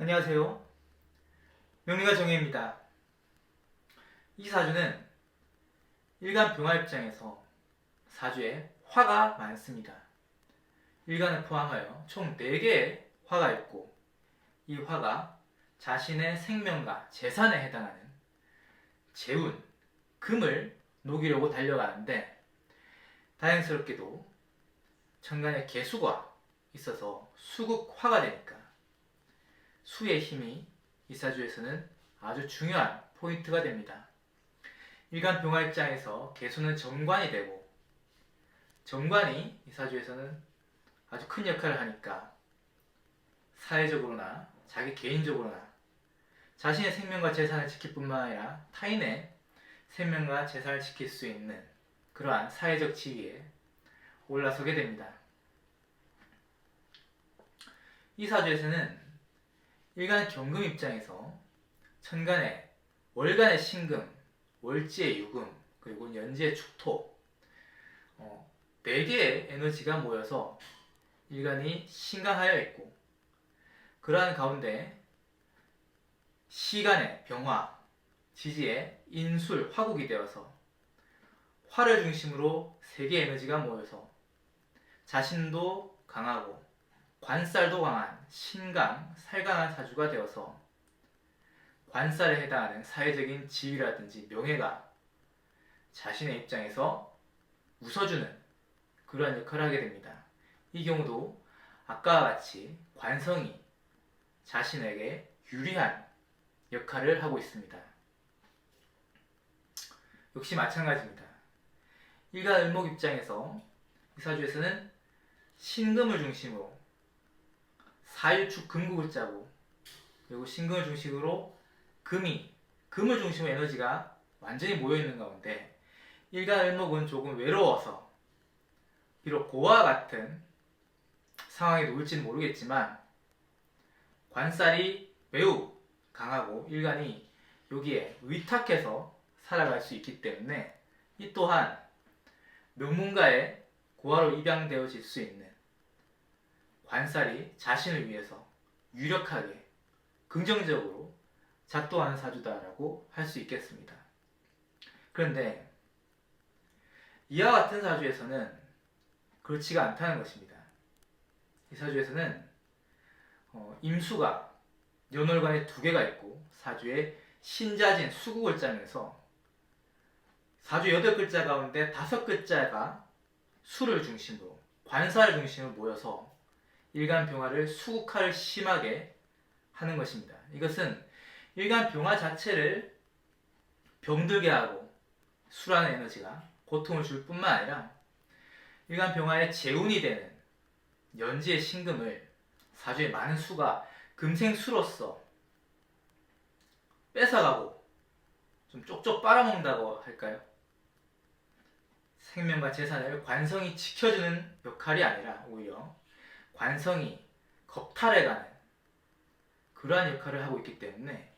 안녕하세요. 명리가 정혜입니다. 이 사주는 일간 병화 입장에서 사주에 화가 많습니다. 일간을 포함하여 총 4개의 화가 있고, 이 화가 자신의 생명과 재산에 해당하는 재운, 금을 녹이려고 달려가는데, 다행스럽게도 천간에 개수가 있어서 수국화가 되니까 수의 힘이 이 사주에서는 아주 중요한 포인트가 됩니다. 일간 병화 입장에서 개수는 정관이 되고, 정관이 이 사주에서는 아주 큰 역할을 하니까 사회적으로나 자기 개인적으로나 자신의 생명과 재산을 지킬 뿐만 아니라 타인의 생명과 재산을 지킬 수 있는 그러한 사회적 지위에 올라서게 됩니다. 이 사주에서는 일간 경금 입장에서 천간에 월간의 신금, 월지의 유금, 그리고 연지의 축토 4개의 에너지가 모여서 일간이 신강하여 있고, 그러한 가운데 시간의 병화, 지지의 인술, 화국이 되어서 화를 중심으로 3개의 에너지가 모여서 자신도 강하고 관살도 강한 신강, 살강한 사주가 되어서 관살에 해당하는 사회적인 지위라든지 명예가 자신의 입장에서 웃어주는 그러한 역할을 하게 됩니다. 이 경우도 아까와 같이 관성이 자신에게 유리한 역할을 하고 있습니다. 역시 마찬가지입니다. 일간을목 입장에서 이 사주에서는 신금을 중심으로 사유축 금국을 짜고, 그리고 신금을 중심으로 금을 중심으로 에너지가 완전히 모여있는 가운데 일간을목은 조금 외로워서 비록 고와 같은 상황에 놓을지는 모르겠지만 관살이 매우 강하고 일간이 여기에 의탁해서 살아갈 수 있기 때문에 이 또한 명문가의 고아로 입양되어질 수 있는 관살이 자신을 위해서 유력하게 긍정적으로 작동하는 사주다라고 할 수 있겠습니다. 그런데 이와 같은 사주에서는 그렇지가 않다는 것입니다. 이 사주에서는 임수가 연월간에 2개가 있고 사주에 신자진 수국을 짜면서 사주 8글자 가운데 5글자가 수를 중심으로 관사를 중심으로 모여서 일간병화를 수국화를 심하게 하는 것입니다. 이것은 일간병화 자체를 병들게 하고 수라는 에너지가 고통을 줄 뿐만 아니라 일간병화의 재운이 되는 연지의 신금을 사주에 많은 수가 금생수로서 뺏어가고 좀 쪽쪽 빨아먹는다고 할까요? 생명과 재산을 관성이 지켜주는 역할이 아니라 오히려 관성이 겁탈해가는 그러한 역할을 하고 있기 때문에,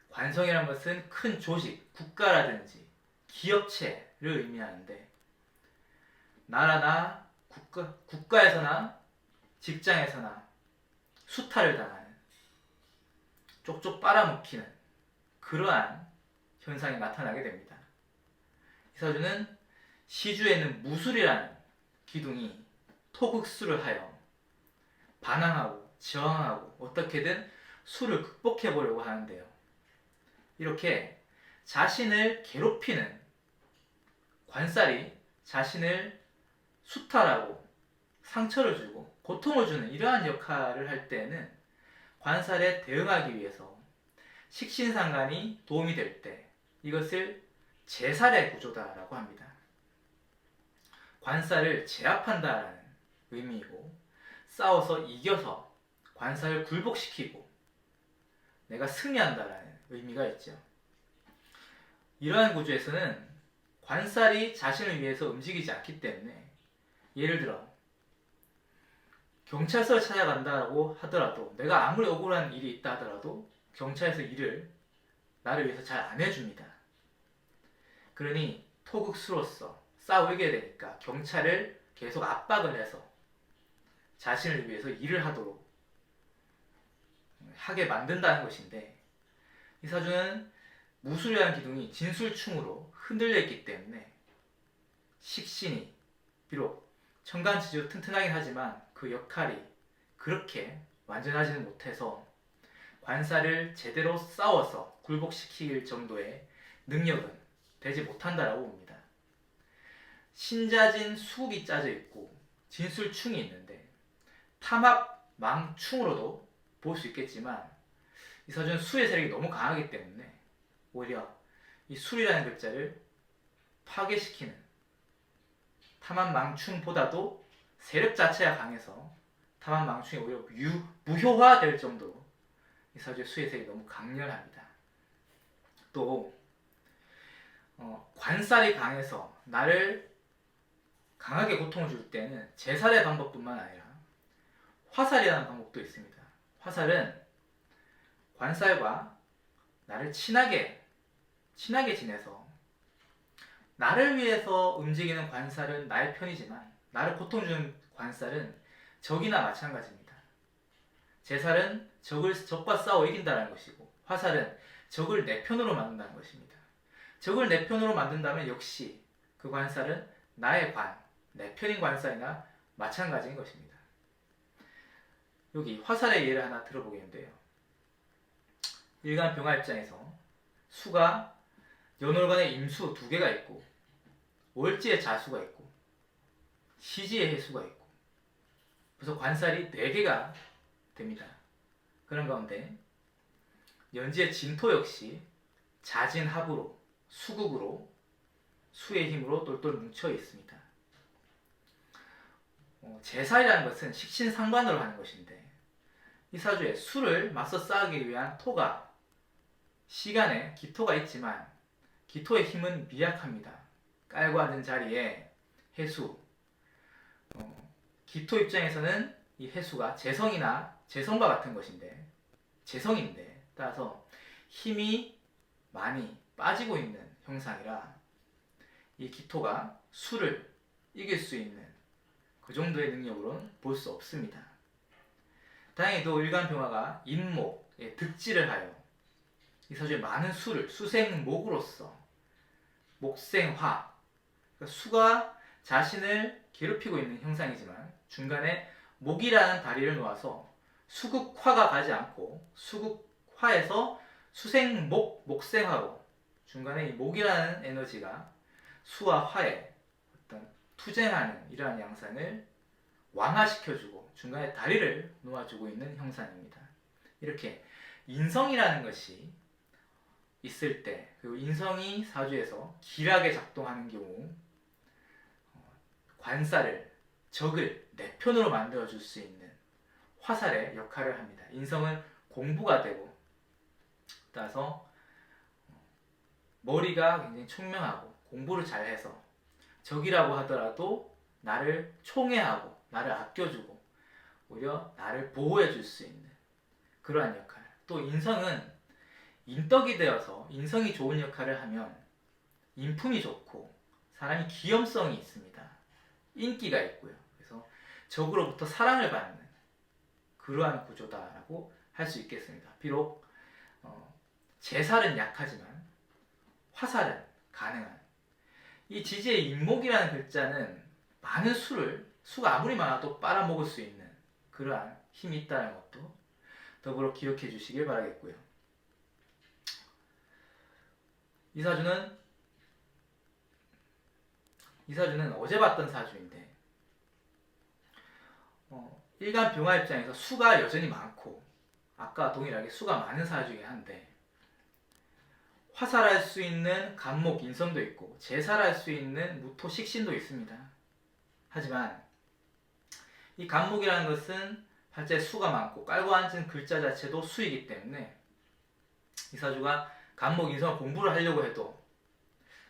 관성이라는 것은 큰 조직, 국가라든지 기업체를 의미하는데, 나라나 국가에서나 직장에서나 수탈을 당하는, 쪽쪽 빨아먹히는 그러한 현상이 나타나게 됩니다. 이 사주는 시주에는 무술이라는 기둥이 토극수를 하여 반항하고 저항하고 어떻게든 수를 극복해보려고 하는데요. 이렇게 자신을 괴롭히는 관살이 자신을 수탈하고 상처를 주고 고통을 주는 이러한 역할을 할 때는 관살에 대응하기 위해서 식신상간이 도움이 될 때 이것을 제살의 구조다라고 합니다. 관살을 제압한다라는 의미이고, 싸워서 이겨서 관살을 굴복시키고 내가 승리한다라는 의미가 있죠. 이러한 구조에서는 관살이 자신을 위해서 움직이지 않기 때문에, 예를 들어 경찰서를 찾아간다고 하더라도, 내가 아무리 억울한 일이 있다 하더라도 경찰에서 일을 나를 위해서 잘 안 해줍니다. 그러니 토극수로서 싸우게 되니까 경찰을 계속 압박을 해서 자신을 위해서 일을 하도록 하게 만든다는 것인데, 이 사주는 무술이라는 기둥이 진술충으로 흔들려 있기 때문에 식신이 비록 천간지지로 튼튼하긴 하지만 그 역할이 그렇게 완전하지는 못해서 관사를 제대로 싸워서 굴복시킬 정도의 능력은 되지 못한다라고 봅니다. 신자진 수국이 짜져 있고 진술충이 있는데 탐합망충으로도 볼 수 있겠지만, 이 사주는 수의 세력이 너무 강하기 때문에 오히려 이 술이라는 글자를 파괴시키는, 탐합망충보다도 세력 자체가 강해서 탐합망충이 오히려 무효화될 정도로 이 사주의 수의 세력이 너무 강렬합니다. 또 관살이 강해서 나를 강하게 고통을 줄 때는 제살의 방법뿐만 아니라 화살이라는 방법도 있습니다. 화살은 관살과 나를 친하게 지내서, 나를 위해서 움직이는 관살은 나의 편이지만 나를 고통 주는 관살은 적이나 마찬가지입니다. 제살은 적과 싸워 이긴다는 것이고, 화살은 적을 내 편으로 만든다는 것입니다. 적을 내 편으로 만든다면 역시 그 관살은 나의 내 편인 관살이나 마찬가지인 것입니다. 여기 화살의 예를 하나 들어보겠는데요. 일간 병화 입장에서 수가 연월간에 임수 2개가 있고 월지에 자수가 있고 시지에 해수가 있고, 그래서 관살이 4개가 됩니다. 그런 가운데 연지의 진토 역시 자진합으로 수국으로 수의 힘으로 똘똘 뭉쳐 있습니다. 제살이라는 것은 식신상관으로 하는 것인데, 이 사주에 수를 맞서 싸우기 위한 토가, 시간에 기토가 있지만 기토의 힘은 미약합니다. 깔고 앉은 자리에 해수, 기토 입장에서는 이 해수가 재성과 같은 것인데, 재성인데, 따라서 힘이 많이 빠지고 있는 형상이라 이 기토가 수를 이길 수 있는 그 정도의 능력으로는 볼 수 없습니다. 다행히도 일간병화가 인목에 득지를 하여 이 사주에 많은 수생목으로서 목생화, 그러니까 수가 자신을 괴롭히고 있는 형상이지만 중간에 목이라는 다리를 놓아서 수국화가 가지 않고 수국화에서 수생목, 목생화로 중간에 이 목이라는 에너지가 수와 화에 어떤 투쟁하는 이러한 양상을 완화시켜주고 중간에 다리를 놓아주고 있는 형상입니다. 이렇게 인성이라는 것이 있을 때, 그리고 인성이 사주에서 길하게 작동하는 경우 관살을, 적을 내 편으로 만들어줄 수 있는 화살의 역할을 합니다. 인성은 공부가 되고, 따라서 머리가 굉장히 총명하고 공부를 잘해서 적이라고 하더라도 나를 총애하고 나를 아껴주고 오히려 나를 보호해줄 수 있는 그러한 역할. 또 인성은 인덕이 되어서 인성이 좋은 역할을 하면 인품이 좋고 사람이 귀염성이 있습니다. 인기가 있고요. 그래서 적으로부터 사랑을 받는 그러한 구조다라고 할 수 있겠습니다. 비록 제살은 약하지만 화살은 가능한, 이 지지의 인목이라는 글자는 많은 수가 아무리 많아도 빨아먹을 수 있는 그러한 힘이 있다는 것도 더불어 기억해 주시길 바라겠고요. 이 사주는 어제 봤던 사주인데, 일간 병화 입장에서 수가 여전히 많고 아까 동일하게 수가 많은 사주이긴 한데, 화살할 수 있는 간목 인성도 있고 제살할 수 있는 무토 식신도 있습니다. 하지만 이 간목이라는 것은 팔자에 수가 많고 깔고 앉은 글자 자체도 수이기 때문에 이 사주가 간목 인성을 공부를 하려고 해도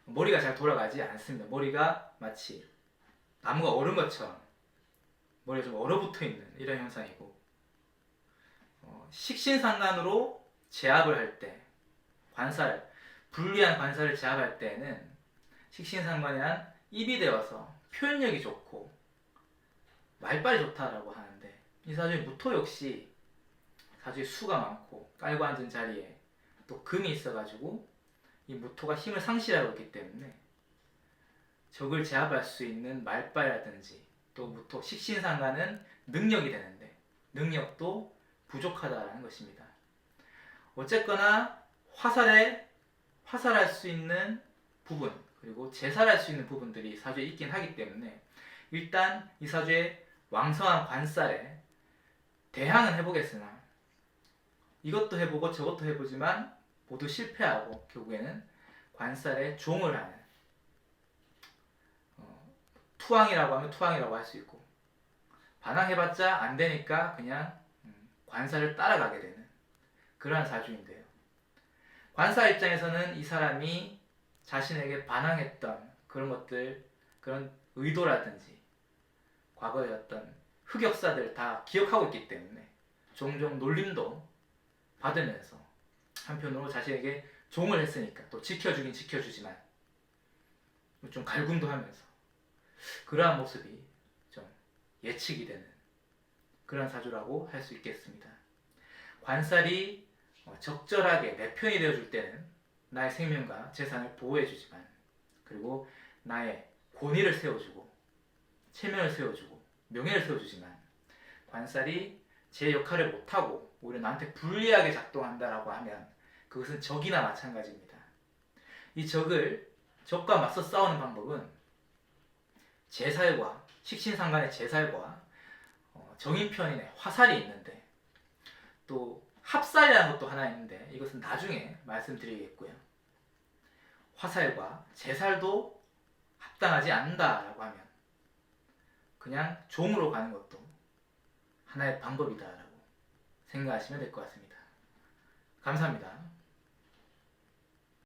머리가 잘 돌아가지 않습니다. 머리가 마치 나무가 얼은 것처럼 머리가 좀 얼어붙어 있는 이런 현상이고, 식신상간으로 제압을 할 때 불리한 관살을 제압할 때는 식신상관이란 입이 되어서 표현력이 좋고 말빨이 좋다라고 하는데, 이 사주의 무토 역시 사주에 수가 많고 깔고 앉은 자리에 또 금이 있어가지고 이 무토가 힘을 상실하고 있기 때문에 적을 제압할 수 있는 말빨이라든지 또 무토 식신상가는 능력이 되는데 능력도 부족하다라는 것입니다. 어쨌거나 화살할 수 있는 부분 그리고 제살할 수 있는 부분들이 사주에 있긴 하기 때문에 일단 이 사주의 왕성한 관살에 대항은 해보겠으나 이것도 해보고 저것도 해보지만 모두 실패하고 결국에는 관살에 종을 하는 투항이라고 하면 투항이라고 할 수 있고 반항해봤자 안 되니까 그냥 관살을 따라가게 되는 그러한 사주인데요. 관사 입장에서는 이 사람이 자신에게 반항했던 그런 것들, 그런 의도라든지 과거의 어떤 흑역사들 다 기억하고 있기 때문에 종종 놀림도 받으면서 한편으로 자신에게 종을 했으니까 또 지켜주긴 지켜주지만 좀 갈굼도 하면서 그러한 모습이 좀 예측이 되는 그런 사주라고 할 수 있겠습니다. 관살이 적절하게 내 편이 되어줄 때는 나의 생명과 재산을 보호해주지만 그리고 나의 권위를 세워주고 체면을 세워주고 명예를 세워주지만 관살이 제 역할을 못하고 오히려 나한테 불리하게 작동한다라고 하면 그것은 적이나 마찬가지입니다. 이 적과 맞서 싸우는 방법은 제살과 식신상간의 제살과 정인편인의 화살이 있는데 또 합살이라는 것도 하나 있는데 이것은 나중에 말씀드리겠고요. 화살과 제살도 합당하지 않는다라고 하면 그냥 종으로 가는 것도 하나의 방법이다라고 생각하시면 될 것 같습니다. 감사합니다.